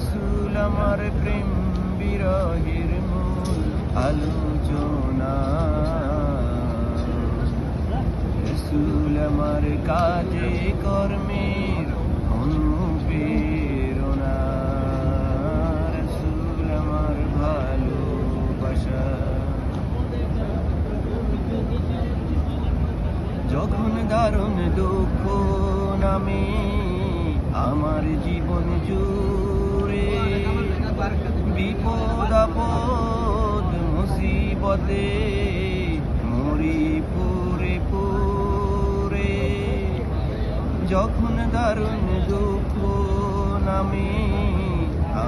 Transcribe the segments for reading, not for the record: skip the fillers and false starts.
রসুল আমার প্রেম বিরহের মূল আলোচনা, রসুল আমার কাজে কর্মের অনুপ্রেরণা, রসুল আমার ভালোবাসা। যখন দারুণ দুঃখ নামে আমার জীবন জুড়ে, বিপদ আপদ মুসিবতে মরি পুরে পুরে, যখন দারুণ দুঃখ নামে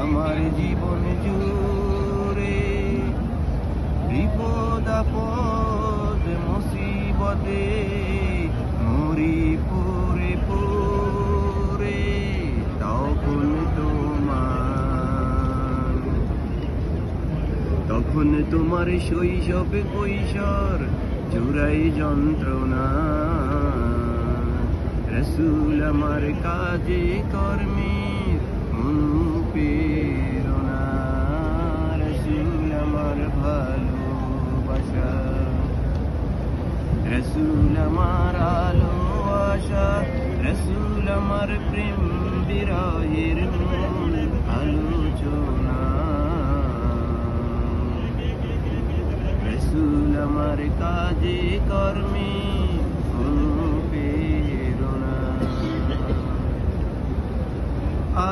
আমার জীবন জুড়ে, বিপদ আপদ মুসিবতে মরি পুরে পুরে, তখন তোমার শৈশবে কৈশোর জুড়াই যন্ত্রণা, রসুল আমার কাজে কর্মের অনুপ্রেরণা, রসুল আমার ভালোবাসা, রসুল আমার আলো আশা, রসুল আমার প্রেম বিরহের মূল আলোচনা, রসুল আমার কাজে কর্মে অনুপ্রেরণা।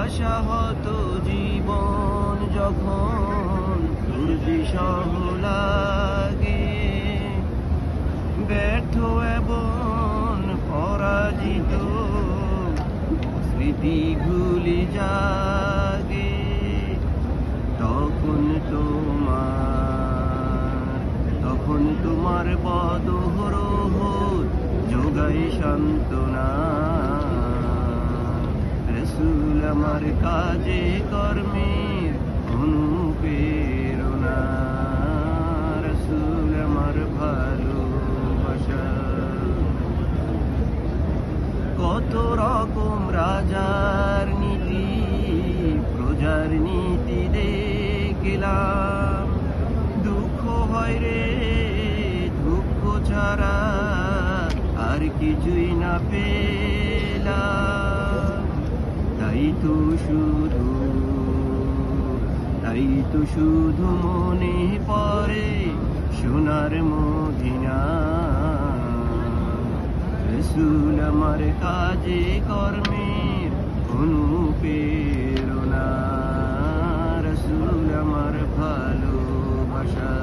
আশাহত জীবন যখন দুর্বিষহ লাগে, ব্যর্থ এবং পরাজিত স্মৃতিগুলি জাগে, তখন তোমার বদহরহ যোগায় সান্ত্বনা, রসুল আমার কাজে কর্মের অনুপ্রেরণা, রসুল আমার ভালোবাসা। কত রকম রাজার নীতি প্রজার নীতি দেখলাম, দুঃখ হয় রে দুঃখ ছাড়া আর কিছুই না পেলাম, তাই তো শুধু মনে পড়ে সোনার মদিনা, রসুল আমার কাজে কর্মের অনুপ্রেরণা, রসুল আমার ভালোবাসা,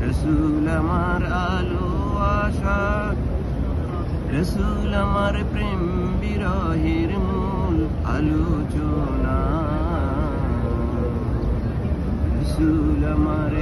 রসুল আমার আলো আশা, রসুল আমার প্রেম বিরহের মূল আলোচনা, রসুল আমার